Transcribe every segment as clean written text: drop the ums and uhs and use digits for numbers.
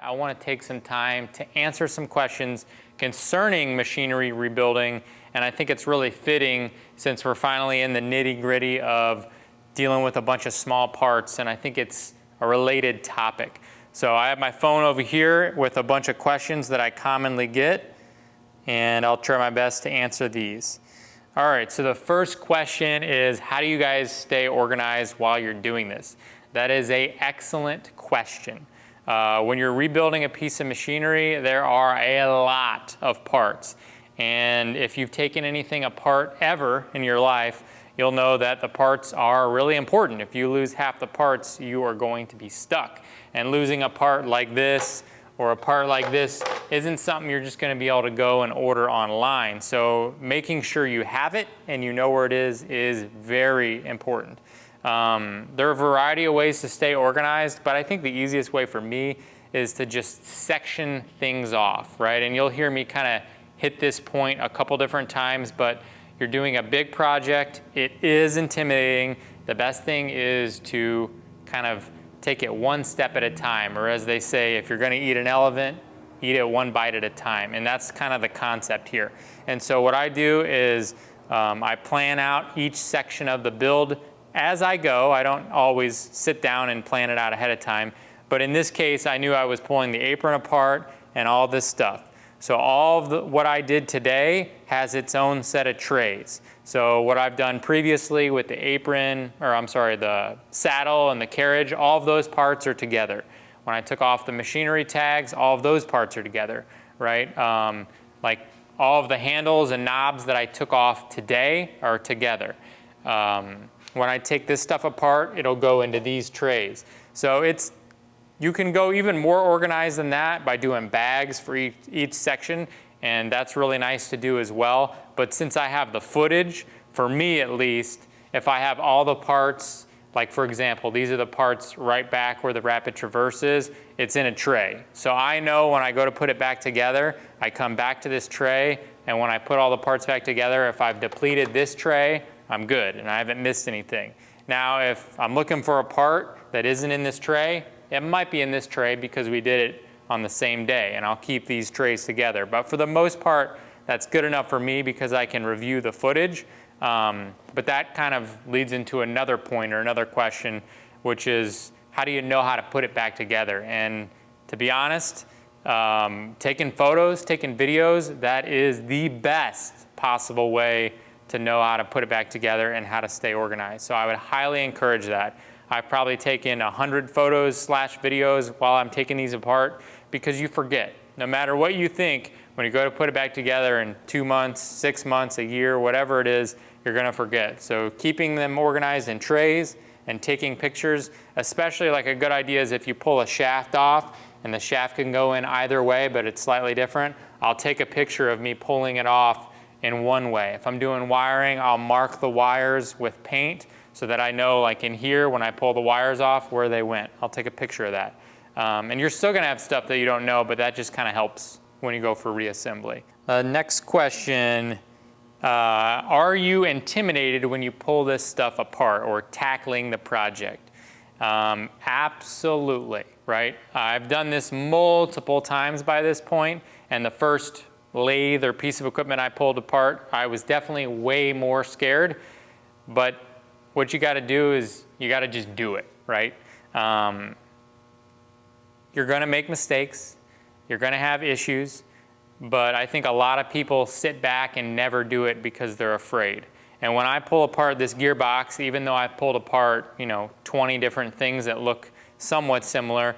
I want to take some time to answer some questions concerning machinery rebuilding, and I think it's really fitting since we're finally in the nitty-gritty of dealing with a bunch of small parts, and I think it's a related topic. So I have my phone over here with a bunch of questions that I commonly get, and I'll try my best to answer these. All right, so the first question is, how do you guys stay organized while you're doing this? That is an excellent question. When you're rebuilding a piece of machinery, there are a lot of parts. And if you've taken anything apart ever in your life, you'll know that the parts are really important. If you lose half the parts, you are going to be stuck. And losing a part like this or a part like this isn't something you're just going to be able to go and order online. So making sure you have it and you know where it is very important. There are a variety of ways to stay organized, but I think the easiest way for me is to just section things off, right? And you'll hear me kind of hit this point a couple different times, but you're doing a big project. It is intimidating. The best thing is to kind of take it one step at a time, or as they say, if you're going to eat an elephant, eat it one bite at a time. And that's kind of the concept here. And so what I do is I plan out each section of the build as I go. I don't always sit down and plan it out ahead of time. But in this case, I knew I was pulling the apron apart and all this stuff. So all of what I did today has its own set of trays. So what I've done previously with the apron, or I'm sorry, the saddle and the carriage, all of those parts are together. When I took off the machinery tags, all of those parts are together, right? Like all of the handles and knobs that I took off today are together. When I take this stuff apart, it'll go into these trays. So you can go even more organized than that by doing bags for each section, and that's really nice to do as well. But since I have the footage, for me at least, if I have all the parts, like for example, these are the parts right back where the rapid traverse is, it's in a tray. So I know when I go to put it back together, I come back to this tray, and when I put all the parts back together, if I've depleted this tray, I'm good, and I haven't missed anything. Now, if I'm looking for a part that isn't in this tray, it might be in this tray because we did it on the same day, and I'll keep these trays together. But for the most part, that's good enough for me because I can review the footage. But that kind of leads into another point or another question, which is, how do you know how to put it back together? And to be honest, taking photos, taking videos, that is the best possible way to know how to put it back together and how to stay organized. So I would highly encourage that. I've probably taken 100 photos / videos while I'm taking these apart because you forget. No matter what you think, when you go to put it back together in 2 months, 6 months, a year, whatever it is, you're gonna forget. So keeping them organized in trays and taking pictures, especially like a good idea is if you pull a shaft off and the shaft can go in either way, but it's slightly different, I'll take a picture of me pulling it off in one way. If I'm doing wiring, I'll mark the wires with paint so that I know, like in here, when I pull the wires off, where they went. I'll take a picture of that. And you're still gonna have stuff that you don't know, but that just kind of helps when you go for reassembly. Next question, are you intimidated when you pull this stuff apart or tackling the project? Absolutely, right? I've done this multiple times by this point, and the first lathe or piece of equipment I pulled apart, I was definitely way more scared, but what you gotta do is you gotta just do it, right? You're gonna make mistakes, you're gonna have issues, but I think a lot of people sit back and never do it because they're afraid. And when I pull apart this gearbox, even though I've pulled apart 20 different things that look somewhat similar,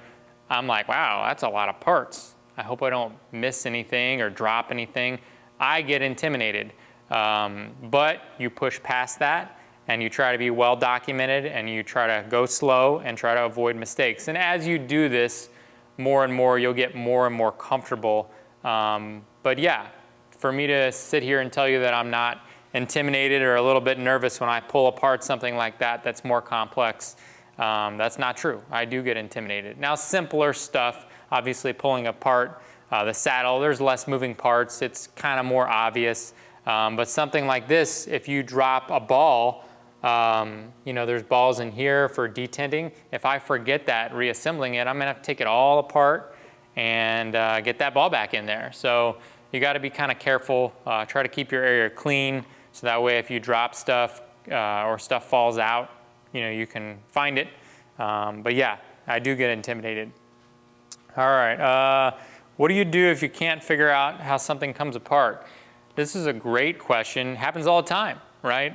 I'm like, wow, that's a lot of parts. I hope I don't miss anything or drop anything. I get intimidated, but you push past that and you try to be well documented and you try to go slow and try to avoid mistakes. And as you do this more and more, you'll get more and more comfortable. But yeah, for me to sit here and tell you that I'm not intimidated or a little bit nervous when I pull apart something like that that's more complex, that's not true. I do get intimidated. Now, simpler stuff, obviously pulling apart the saddle, there's less moving parts, it's kind of more obvious. But something like this, if you drop a ball, there's balls in here for detenting. If I forget that reassembling it, I'm gonna have to take it all apart and get that ball back in there. So you got to be kind of careful. Try to keep your area clean, so that way if you drop stuff or stuff falls out, you can find it. But yeah, I do get intimidated. All right, what do you do if you can't figure out how something comes apart? This is a great question. Happens all the time, right?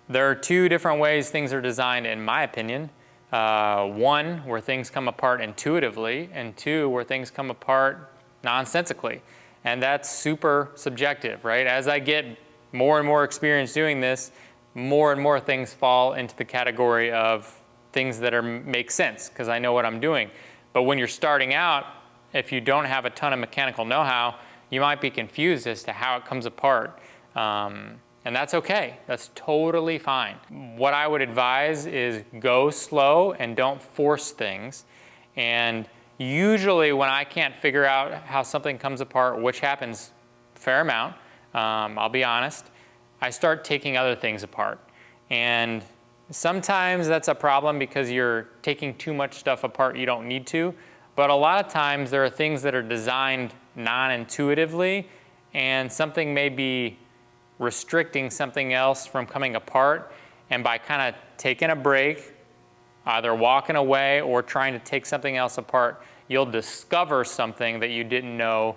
There are two different ways things are designed, in my opinion. One, where things come apart intuitively, and two, where things come apart nonsensically. And that's super subjective, right? As I get more and more experience doing this, more and more things fall into the category of things that make sense, because I know what I'm doing. But when you're starting out, if you don't have a ton of mechanical know-how, you might be confused as to how it comes apart. And that's okay. That's totally fine. What I would advise is go slow and don't force things. And usually when I can't figure out how something comes apart, which happens a fair amount, I'll be honest, I start taking other things apart. And sometimes that's a problem because you're taking too much stuff apart you don't need to. But a lot of times there are things that are designed non-intuitively, and something may be restricting something else from coming apart. And by kind of taking a break, either walking away or trying to take something else apart, you'll discover something that you didn't know.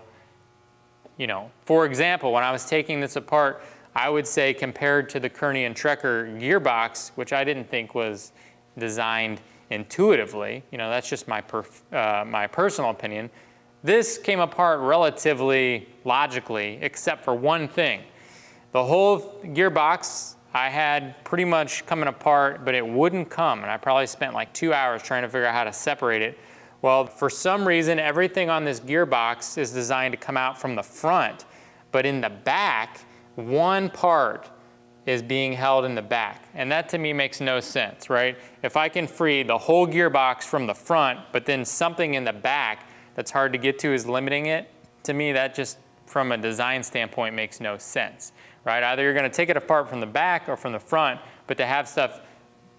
For example, when I was taking this apart, I would say compared to the Kearney and Trekker gearbox, which I didn't think was designed intuitively, that's just my personal opinion, this came apart relatively logically, except for one thing. The whole gearbox I had pretty much coming apart, but it wouldn't come, and I probably spent like 2 hours trying to figure out how to separate it. Well, for some reason, everything on this gearbox is designed to come out from the front, but in the back, one part is being held in the back. And that to me makes no sense, right? If I can free the whole gearbox from the front, but then something in the back that's hard to get to is limiting it, to me that just, from a design standpoint, makes no sense, right? Either you're gonna take it apart from the back or from the front, but to have stuff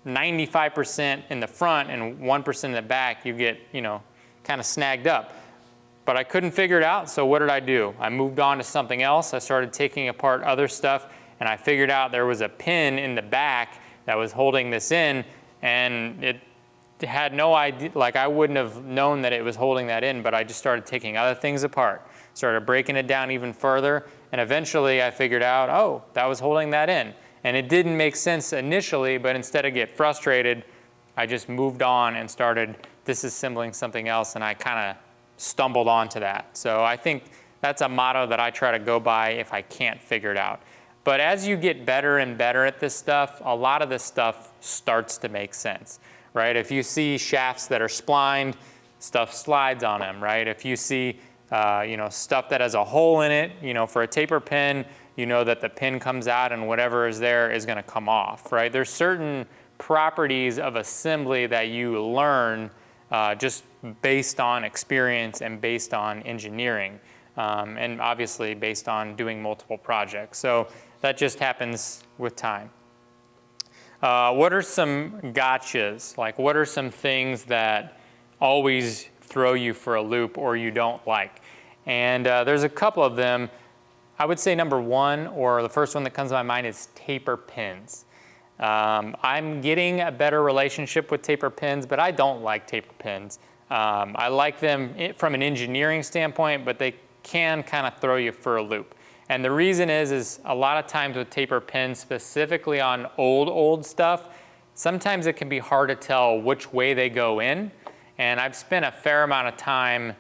95% in the front and 1% in the back, you get, kind of snagged up. But I couldn't figure it out, so what did I do? I moved on to something else. I started taking apart other stuff, and I figured out there was a pin in the back that was holding this in, and it had no idea, like I wouldn't have known that it was holding that in, but I just started taking other things apart, started breaking it down even further, and eventually I figured out, oh, that was holding that in. And it didn't make sense initially, but instead of get frustrated, I just moved on and started disassembling something else, and I kind of stumbled onto that. So I think that's a motto that I try to go by if I can't figure it out. But as you get better and better at this stuff, a lot of this stuff starts to make sense, right? If you see shafts that are splined, stuff slides on them, right? If you see stuff that has a hole in it, for a taper pin, that the pin comes out and whatever is there is going to come off, right? There's certain properties of assembly that you learn just based on experience and based on engineering, and obviously based on doing multiple projects. So that just happens with time. What are some gotchas? Like, what are some things that always throw you for a loop or you don't like? And there's a couple of them. I would say number one, or the first one that comes to my mind, is taper pins. I'm getting a better relationship with taper pins, but I don't like taper pins. I like them from an engineering standpoint, but they can kind of throw you for a loop. And the reason is a lot of times with taper pins, specifically on old stuff, sometimes it can be hard to tell which way they go in. And I've spent a fair amount of time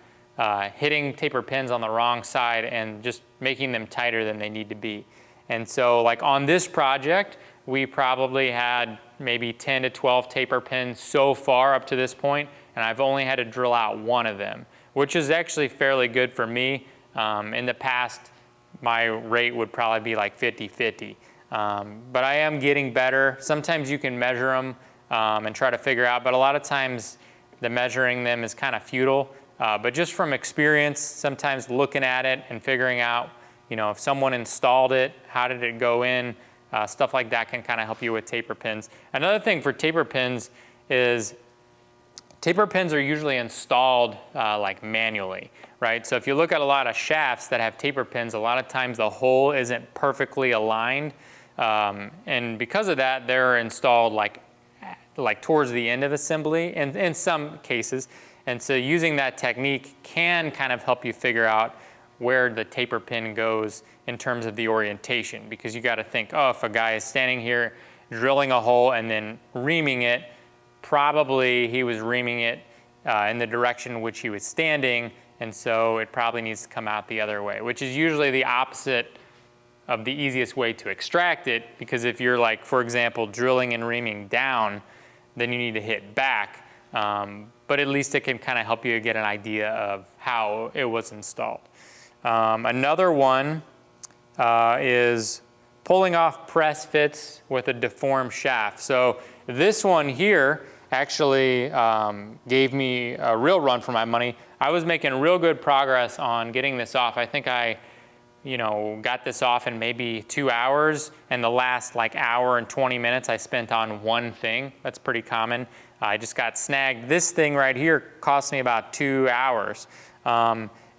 hitting taper pins on the wrong side and just making them tighter than they need to be. And so like on this project, we probably had maybe 10 to 12 taper pins so far up to this point, and I've only had to drill out one of them, which is actually fairly good for me. In the past, my rate would probably be like 50-50. But I am getting better. Sometimes you can measure them and try to figure out, but a lot of times the measuring them is kind of futile. But just from experience, sometimes looking at it and figuring out, if someone installed it, how did it go in, stuff like that can kind of help you with taper pins. Another thing for taper pins is Taper pins are usually installed like manually, right? So if you look at a lot of shafts that have taper pins, a lot of times the hole isn't perfectly aligned. And because of that, they're installed like towards the end of assembly in some cases. And so using that technique can kind of help you figure out where the taper pin goes in terms of the orientation, because you got to think, oh, if a guy is standing here drilling a hole and then reaming it, probably he was reaming it in the direction in which he was standing, and so it probably needs to come out the other way, which is usually the opposite of the easiest way to extract it, because if you're like, for example, drilling and reaming down, then you need to hit back. But at least it can kind of help you get an idea of how it was installed. Another one is pulling off press fits with a deformed shaft. So this one here actually gave me a real run for my money. I was making real good progress on getting this off. I think I got this off in maybe 2 hours, and the last like hour and 20 minutes I spent on one thing. That's pretty common. I just got snagged. This thing right here cost me about 2 hours.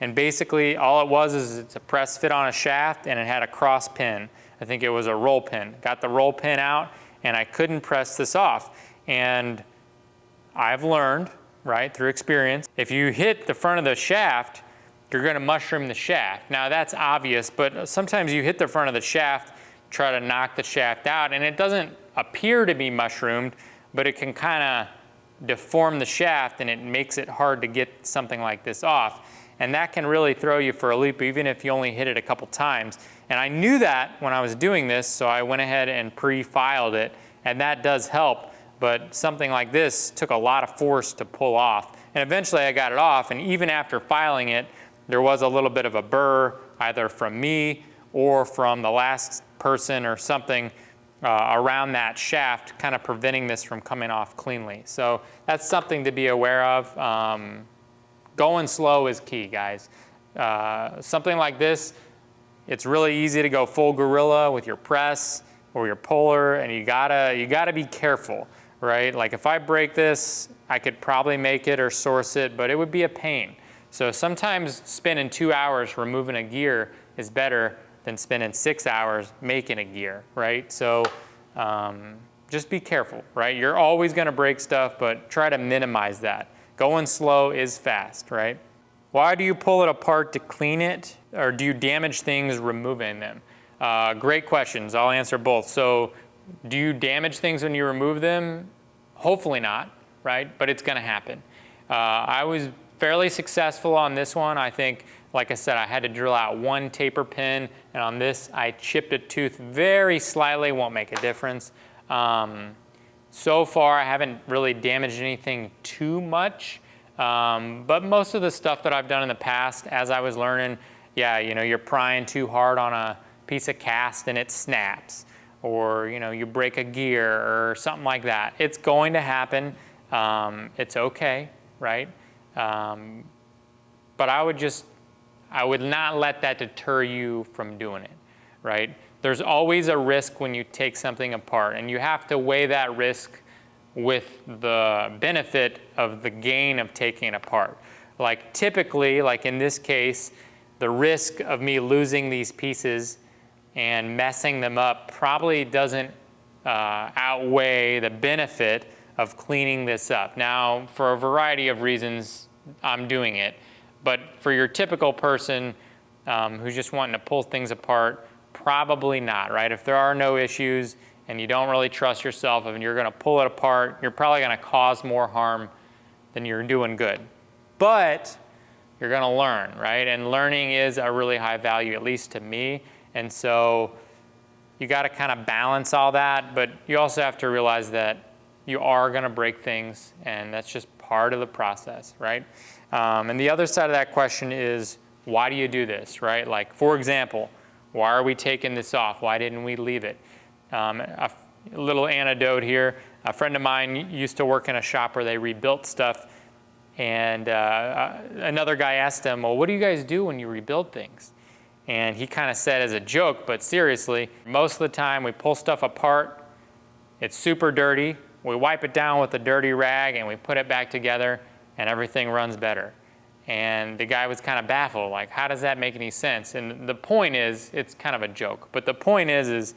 And basically all it was is it's a press fit on a shaft, and it had a cross pin. I think it was a roll pin. Got the roll pin out, and I couldn't press this off. And I've learned, right, through experience, if you hit the front of the shaft, you're going to mushroom the shaft. Now that's obvious, but sometimes you hit the front of the shaft, try to knock the shaft out, and it doesn't appear to be mushroomed, but it can kind of deform the shaft, and it makes it hard to get something like this off. And that can really throw you for a loop, even if you only hit it a couple times. And I knew that when I was doing this, so I went ahead and pre-filed it, and that does help. But something like this took a lot of force to pull off. And eventually I got it off, and even after filing it, there was a little bit of a burr, either from me or from the last person or something around that shaft, kind of preventing this from coming off cleanly. So that's something to be aware of. Going slow is key, guys. Something like this, it's really easy to go full gorilla with your press or your puller, and you gotta be careful, right? Like if I break this, I could probably make it or source it, but it would be a pain. So sometimes spending 2 hours removing a gear is better than spending 6 hours making a gear, right? So just be careful, right? You're always gonna break stuff, but try to minimize that. Going slow is fast, right? Why do you pull it apart to clean it, or do you damage things removing them? Great questions, I'll answer both. So do you damage things when you remove them? Hopefully not, right? But it's gonna happen. I was fairly successful on this one. I think, like I said, I had to drill out one taper pin, and on this I chipped a tooth very slightly, won't make a difference. So far I haven't really damaged anything too much, but most of the stuff that I've done in the past, as I was learning, yeah, you're prying too hard on a piece of cast and it snaps, or you break a gear or something like that. It's going to happen. It's okay, right? But I would not let that deter you from doing it, right? There's always a risk when you take something apart, and you have to weigh that risk with the benefit of the gain of taking it apart. Like typically, like in this case, the risk of me losing these pieces and messing them up probably doesn't outweigh the benefit of cleaning this up. Now, for a variety of reasons, I'm doing it. But for your typical person who's just wanting to pull things apart, probably not, right? If there are no issues and you don't really trust yourself and you're gonna pull it apart, you're probably gonna cause more harm than you're doing good. But you're gonna learn, right? And learning is a really high value, at least to me. And so you gotta kind of balance all that, but you also have to realize that you are gonna break things, and that's just part of the process, right? And the other side of that question is, why do you do this, right? Like, for example, why are we taking this off? Why didn't we leave it? A little anecdote here. A friend of mine used to work in a shop where they rebuilt stuff, and another guy asked him, well, what do you guys do when you rebuild things? And he kind of said as a joke, but seriously, most of the time we pull stuff apart, it's super dirty, we wipe it down with a dirty rag and we put it back together and everything runs better. And the guy was kind of baffled, like, how does that make any sense? And the point is, it's kind of a joke, but the point is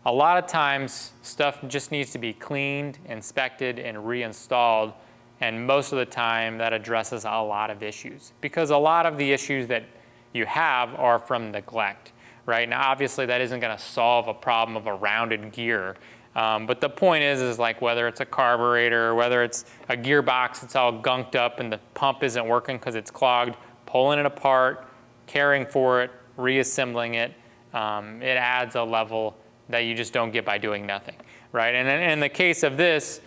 a lot of times stuff just needs to be cleaned, inspected, and reinstalled. And most of the time that addresses a lot of issues, because a lot of the issues that you have are from neglect, right? Now, obviously that isn't gonna solve a problem of a rounded gear. But the point is like whether it's a carburetor, whether it's a gearbox that's all gunked up and the pump isn't working because it's clogged, pulling it apart, caring for it, reassembling it, it adds a level that you just don't get by doing nothing, right? And in the case of this,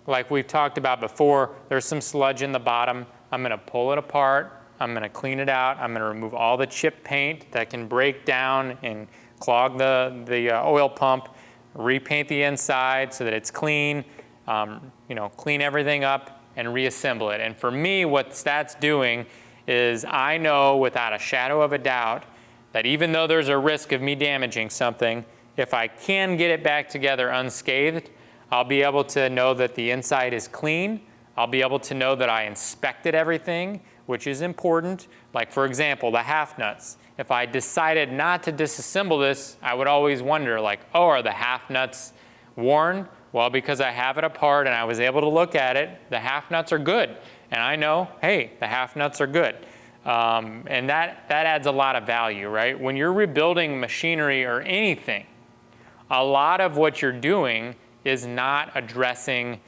like we've talked about before, there's some sludge in the bottom. I'm gonna pull it apart, I'm gonna clean it out, I'm gonna remove all the chip paint that can break down and clog the oil pump, repaint the inside so that it's clean, clean everything up and reassemble it. And for me, what that's doing is I know without a shadow of a doubt that even though there's a risk of me damaging something, if I can get it back together unscathed, I'll be able to know that the inside is clean. I'll be able to know that I inspected everything, which is important. Like for example, the half nuts. If I decided not to disassemble this, I would always wonder like, oh, are the half nuts worn? Well, because I have it apart and I was able to look at it, the half nuts are good. And I know, hey, the half nuts are good. And that adds a lot of value, right? When you're rebuilding machinery or anything, a lot of what you're doing is not addressing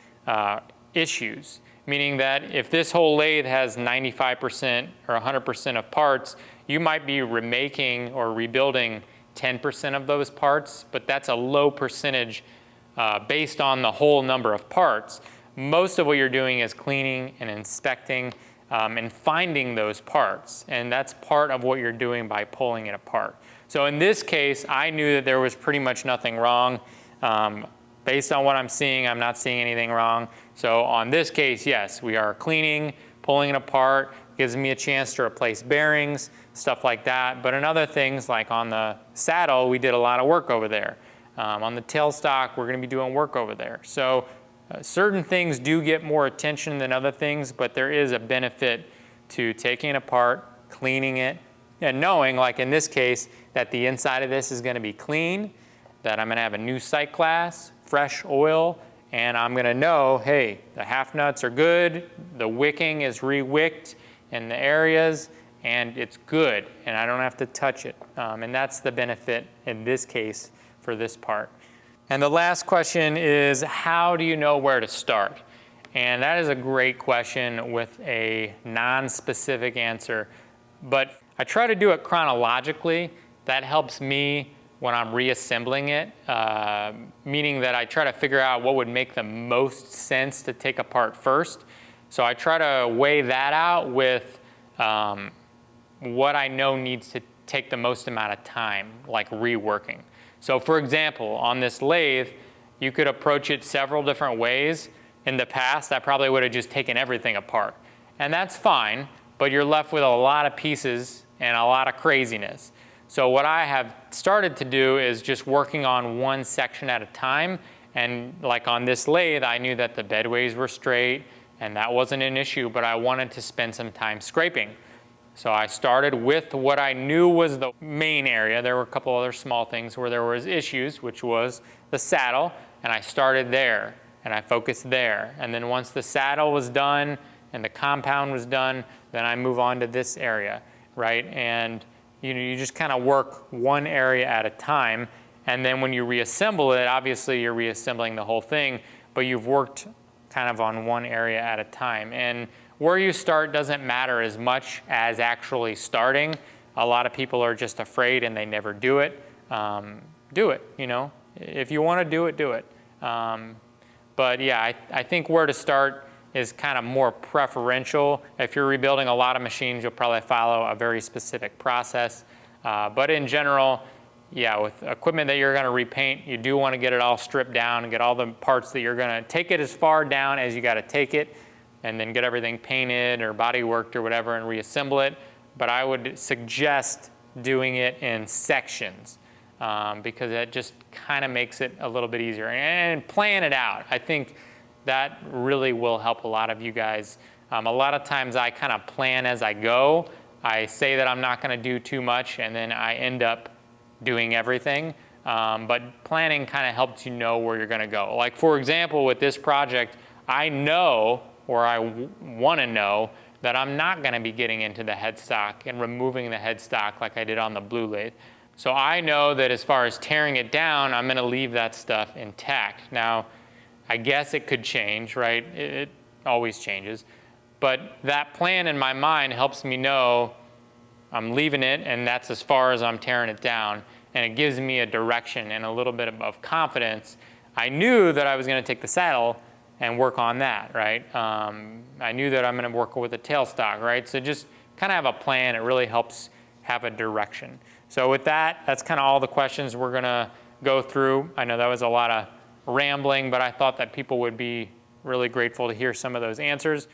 issues. Meaning that if this whole lathe has 95% or 100% of parts, you might be remaking or rebuilding 10% of those parts, but that's a low percentage based on the whole number of parts. Most of what you're doing is cleaning and inspecting and finding those parts. And that's part of what you're doing by pulling it apart. So in this case, I knew that there was pretty much nothing wrong. Based on what I'm seeing, I'm not seeing anything wrong. So on this case, yes, we are cleaning, pulling it apart, gives me a chance to replace bearings, stuff like that. But in other things, like on the saddle, we did a lot of work over there. On the tailstock, we're gonna be doing work over there. So certain things do get more attention than other things, but there is a benefit to taking it apart, cleaning it, and knowing, like in this case, that the inside of this is gonna be clean, that I'm gonna have a new sight glass, fresh oil, and I'm gonna know, hey, the half nuts are good, the wicking is re-wicked in the areas, and it's good, and I don't have to touch it. And that's the benefit in this case for this part. And the last question is, how do you know where to start? And that is a great question with a non-specific answer, but I try to do it chronologically. That helps me when I'm reassembling it, meaning that I try to figure out what would make the most sense to take apart first. So I try to weigh that out with what I know needs to take the most amount of time, like reworking. So for example, on this lathe, you could approach it several different ways. In the past, I probably would have just taken everything apart. And that's fine, but you're left with a lot of pieces and a lot of craziness. So what I have started to do is just working on one section at a time. And like on this lathe, I knew that the bedways were straight and that wasn't an issue, but I wanted to spend some time scraping. So I started with what I knew was the main area. There were a couple other small things where there was issues, which was the saddle, and I started there and I focused there. And then once the saddle was done and the compound was done, then I move on to this area, right? And you just kind of work one area at a time, and then when you reassemble it, obviously you're reassembling the whole thing, but you've worked kind of on one area at a time. And where you start doesn't matter as much as actually starting. A lot of people are just afraid and they never do it. Do it, you know? If you want to do it, do it. But yeah, I think where to start is kind of more preferential. If you're rebuilding a lot of machines, you'll probably follow a very specific process. But in general, yeah, with equipment that you're gonna repaint, you do wanna get it all stripped down and get all the parts that you're gonna take it as far down as you gotta take it, and then get everything painted or body worked or whatever and reassemble it. But I would suggest doing it in sections. because it just kind of makes it a little bit easier. And plan it out. I think that really will help a lot of you guys. A lot of times I kind of plan as I go. I say that I'm not going to do too much, and then I end up doing everything. But planning kind of helps you know where you're going to go. Like, for example, with this project, I know, or I want to know, that I'm not going to be getting into the headstock and removing the headstock like I did on the blue lathe. So I know that as far as tearing it down, I'm going to leave that stuff intact. Now, I guess it could change, right? It always changes. But that plan in my mind helps me know I'm leaving it, and that's as far as I'm tearing it down. And it gives me a direction and a little bit of confidence. I knew that I was going to take the saddle and work on that, right? I knew that I'm going to work with a tailstock, right? So just kind of have a plan. It really helps have a direction. So with that, that's kind of all the questions we're going to go through. I know that was a lot of rambling, but I thought that people would be really grateful to hear some of those answers.